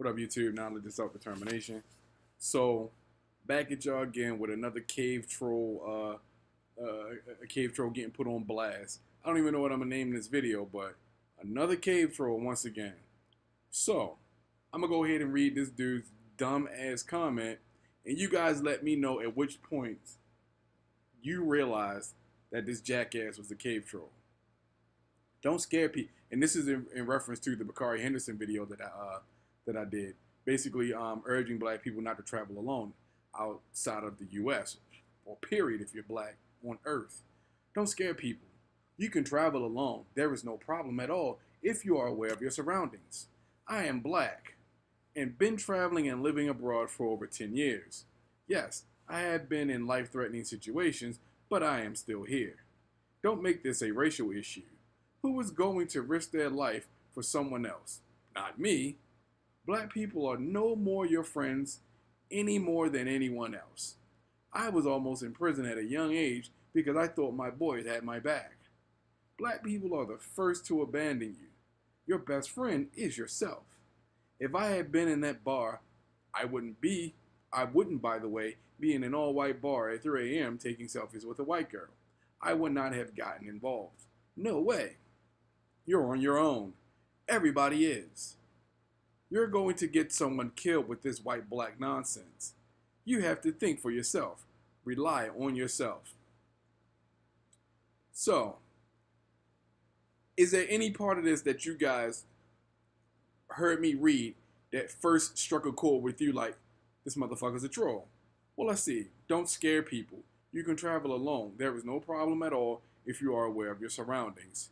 What up, YouTube? Knowledge and self-determination. So, back at y'all again with another cave troll, a cave troll getting put on blast. I don't even know what I'm gonna name this video, but another cave troll once again. So, I'm gonna go ahead and read this dude's dumb ass comment, and you guys let me know at which point you realized that this jackass was a cave troll. Don't scare people. And this is in reference to the Bakari Henderson video that I did, basically urging black people not to travel alone outside of the U.S. or period if you're black on Earth. Don't scare people. You can travel alone. There is no problem at all if you are aware of your surroundings. I am black and been traveling and living abroad for over 10 years. Yes, I have been in life-threatening situations, but I am still here. Don't make this a racial issue. Who is going to risk their life for someone else? Not me. Black people are no more your friends any more than anyone else. I was almost in prison at a young age because I thought my boys had my back. Black people are the first to abandon you. Your best friend is yourself. If I had been in that bar, I wouldn't, by the way, be in an all-white bar at 3 a.m. taking selfies with a white girl. I would not have gotten involved. No way. You're on your own. Everybody is. You're going to get someone killed with this white-black nonsense. You have to think for yourself. Rely on yourself. So, is there any part of this that you guys heard me read that first struck a chord with you like, this motherfucker's a troll? Well, let's see. Don't scare people. You can travel alone. There is no problem at all if you are aware of your surroundings.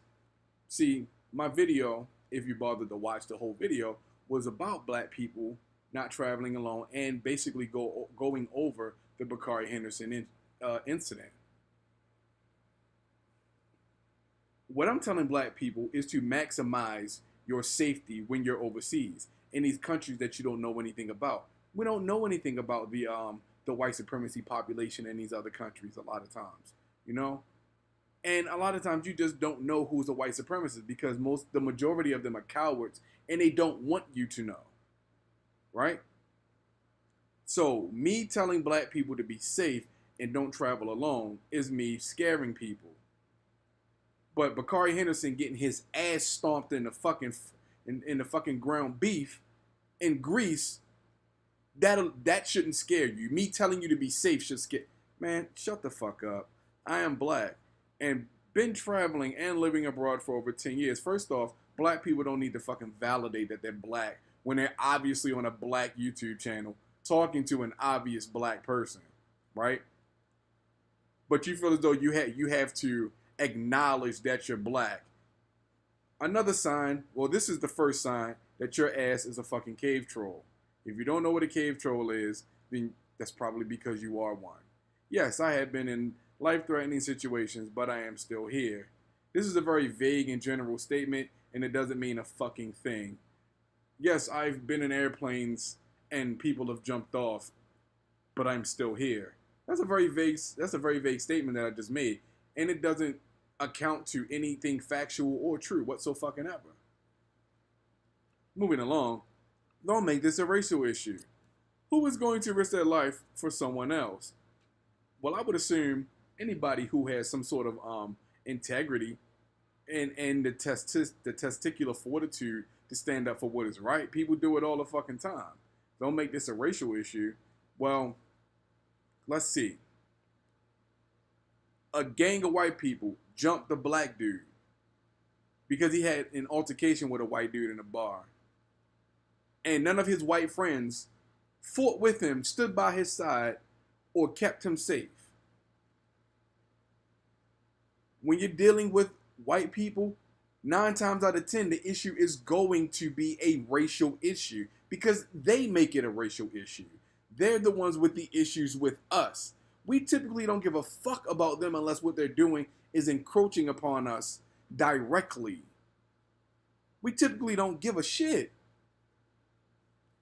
See, my video, if you bothered to watch the whole video, was about black people not traveling alone and basically going over the Bakari Henderson incident. What I'm telling black people is to maximize your safety when you're overseas in these countries that you don't know anything about. We don't know anything about the white supremacy population in these other countries a lot of times, you know? And a lot of times you just don't know who's a white supremacist because the majority of them are cowards and they don't want you to know, right? So me telling black people to be safe and don't travel alone is me scaring people. But Bakari Henderson getting his ass stomped in the fucking ground beef in Greece, that shouldn't scare you. Me telling you to be safe should scare. Man, shut the fuck up. I am black and been traveling and living abroad for over 10 years. First off, black people don't need to fucking validate that they're black when they're obviously on a black YouTube channel talking to an obvious black person, right? But you feel as though you have to acknowledge that you're black. Another sign, well, this is the first sign that your ass is a fucking cave troll. If you don't know what a cave troll is, then that's probably because you are one. Yes, I have been in life-threatening situations, but I am still here. This is a very vague and general statement, and it doesn't mean a fucking thing. Yes, I've been in airplanes and people have jumped off, but I'm still here. That's a very vague statement that I just made, and it doesn't account to anything factual or true whatsoever. Moving along, don't make this a racial issue. Who is going to risk their life for someone else? Well, I would assume anybody who has some sort of integrity and the testicular fortitude to stand up for what is right. People do it all the fucking time. Don't make this a racial issue. Well, let's see. A gang of white people jumped the black dude because he had an altercation with a white dude in a bar. And none of his white friends fought with him, stood by his side, or kept him safe. When you're dealing with white people, 9 times out of 10, the issue is going to be a racial issue because they make it a racial issue. They're the ones with the issues with us. We typically don't give a fuck about them unless what they're doing is encroaching upon us directly. We typically don't give a shit.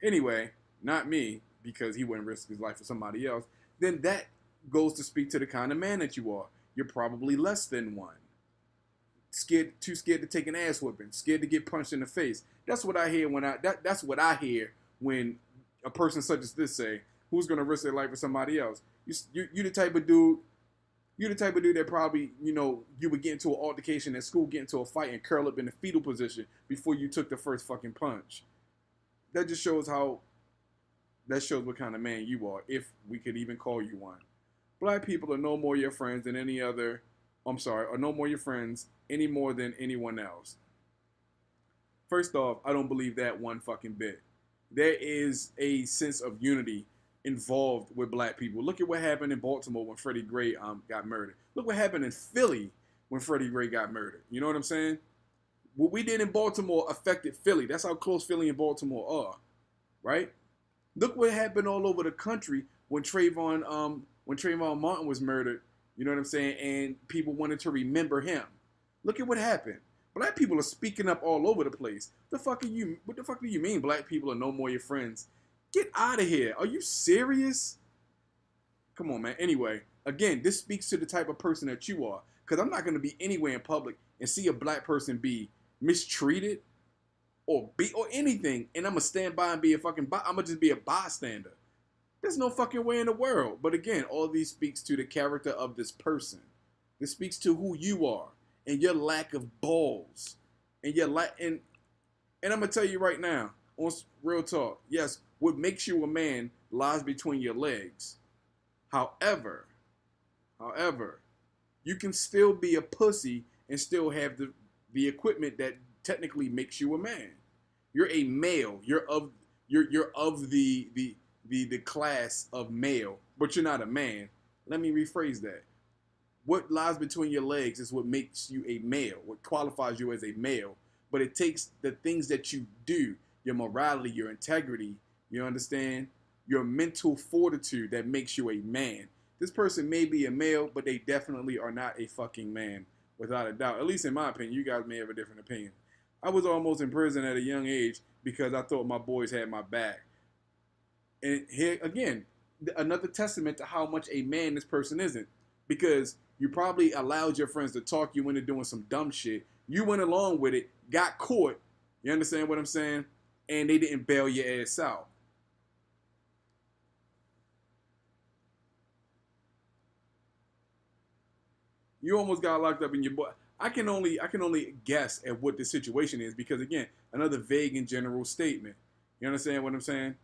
Anyway, not me, because he wouldn't risk his life for somebody else. Then that goes to speak to the kind of man that you are. You're probably less than one. Too scared to take an ass whooping. Scared to get punched in the face. That's what I hear that's what I hear when a person such as this say, who's gonna risk their life for somebody else? You the type of dude. You're the type of dude that probably, you would get into an altercation at school, get into a fight, and curl up in the fetal position before you took the first fucking punch. That just shows that shows what kind of man you are, if we could even call you one. Black people are no more your friends than any other, are no more your friends any more than anyone else. First off, I don't believe that one fucking bit. There is a sense of unity involved with black people. Look at what happened in Baltimore when Freddie Gray got murdered. Look what happened in Philly when Freddie Gray got murdered. You know what I'm saying? What we did in Baltimore affected Philly. That's how close Philly and Baltimore are, right? Look what happened all over the country when Trayvon Martin was murdered. You know what I'm saying? And people wanted to remember him. Look at what happened. Black people are speaking up all over the place. What the fuck do you mean black people are no more your friends? Get out of here. Are you serious? Come on, man. Anyway, again, this speaks to the type of person that you are. Because I'm not going to be anywhere in public and see a black person be mistreated or anything, and I'm going to stand by and be I'm going to just be a bystander. There's no fucking way in the world. But again, all these speaks to the character of this person. This speaks to who you are and your lack of balls. And I'm going to tell you right now, on real talk, yes, what makes you a man lies between your legs. However, you can still be a pussy and still have the equipment that technically makes you a man. You're a male. You're of the class of male, but you're not a man. Let me rephrase that. What lies between your legs is what makes you a male, what qualifies you as a male. But it takes the things that you do, your morality, your integrity, you understand? Your mental fortitude that makes you a man. This person may be a male, but they definitely are not a fucking man, without a doubt. At least in my opinion. You guys may have a different opinion. I was almost in prison at a young age because I thought my boys had my back. And here, again, another testament to how much a man this person isn't. Because you probably allowed your friends to talk you into doing some dumb shit. You went along with it, got caught. You understand what I'm saying? And they didn't bail your ass out. You almost got locked up in your butt. I can only guess at what the situation is because, again, another vague and general statement. You understand what I'm saying?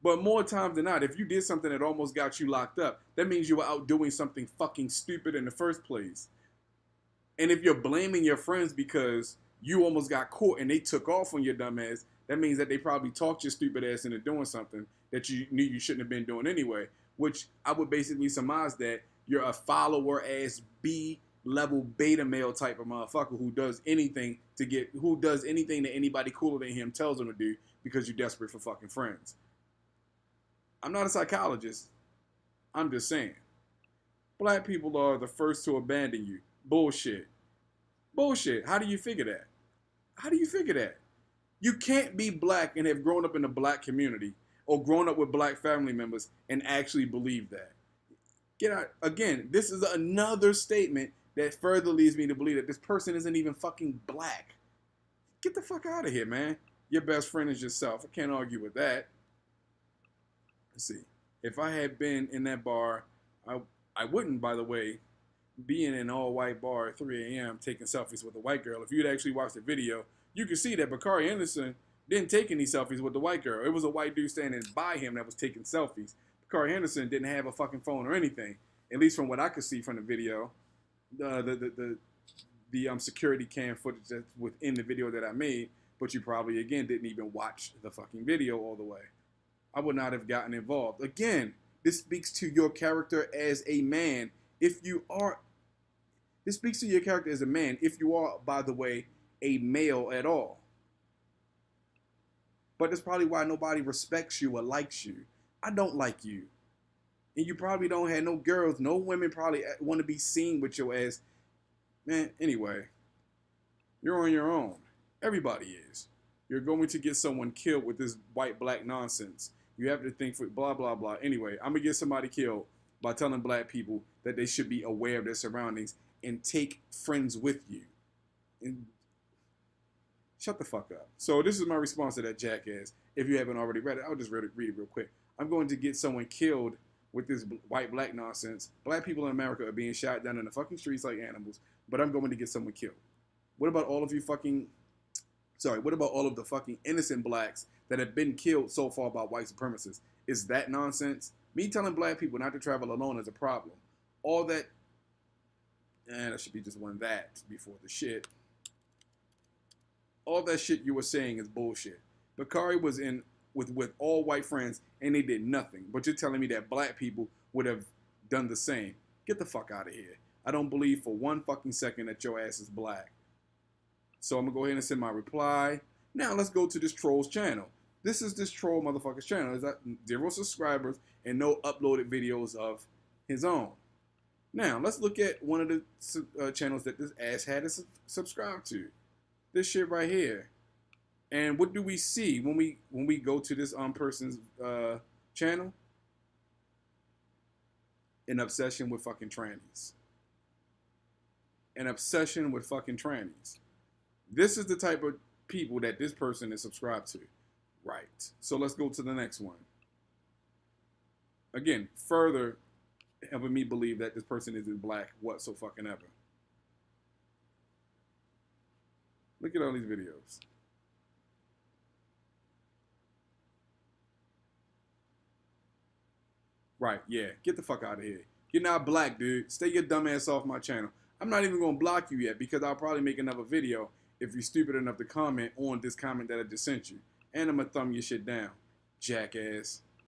But more times than not, if you did something that almost got you locked up, that means you were out doing something fucking stupid in the first place. And if you're blaming your friends because you almost got caught and they took off on your dumb ass, that means that they probably talked your stupid ass into doing something that you knew you shouldn't have been doing anyway. Which I would basically surmise that you're a follower ass B-level beta male type of motherfucker who does anything that anybody cooler than him tells him to do because you're desperate for fucking friends. I'm not a psychologist. I'm just saying. Black people are the first to abandon you. Bullshit. Bullshit. How do you figure that? How do you figure that? You can't be black and have grown up in the black community or grown up with black family members and actually believe that. Get out. Again, this is another statement that further leads me to believe that this person isn't even fucking black. Get the fuck out of here, man. Your best friend is yourself. I can't argue with that. Let's see. If I had been in that bar, I wouldn't, by the way, be in an all-white bar at 3 a.m. taking selfies with a white girl. If you'd actually watched the video, you could see that Bakari Henderson didn't take any selfies with the white girl. It was a white dude standing by him that was taking selfies. Bakari Henderson didn't have a fucking phone or anything, at least from what I could see from the video. The security cam footage that's within the video that I made, but you probably, again, didn't even watch the fucking video all the way. I would not have gotten involved. Again, this speaks to your character as a man. This speaks to your character as a man if you are, by the way, a male at all. But that's probably why nobody respects you or likes you. I don't like you. And you probably don't have no girls, no women probably want to be seen with your ass. Man, anyway, you're on your own. Everybody is. You're going to get someone killed with this white-black nonsense. You have to think for blah, blah, blah. Anyway, I'm going to get somebody killed by telling black people that they should be aware of their surroundings and take friends with you. And Shut the fuck up. So this is my response to that jackass. If you haven't already read it, I'll just read it real quick. I'm going to get someone killed with this white black nonsense. Black people in America are being shot down in the fucking streets like animals, but I'm going to get someone killed. What about all of you fucking, what about all of the fucking innocent blacks that have been killed so far by white supremacists? Is that nonsense? Me telling black people not to travel alone is a problem. All that, and that should be just one that before the shit. All that shit you were saying is bullshit. Bakari was in with all white friends and they did nothing. But you're telling me that black people would have done the same. Get the fuck out of here. I don't believe for one fucking second that your ass is black. So I'm going to go ahead and send my reply. Now let's go to this troll's channel. This is this troll motherfucker's channel. He's got 0 subscribers and no uploaded videos of his own. Now let's look at one of the channels that this ass had to subscribe to. This shit right here. And what do we see when we go to this person's channel? An obsession with fucking trannies. An obsession with fucking trannies. This is the type of people that this person is subscribed to. Right. So let's go to the next one. Again, further helping me believe that this person isn't black whatsoever. Look at all these videos. Right, yeah. Get the fuck out of here. You're not black, dude. Stay your dumb ass off my channel. I'm not even going to block you yet because I'll probably make another video if you're stupid enough to comment on this comment that I just sent you. And I'm going to thumb your shit down, jackass.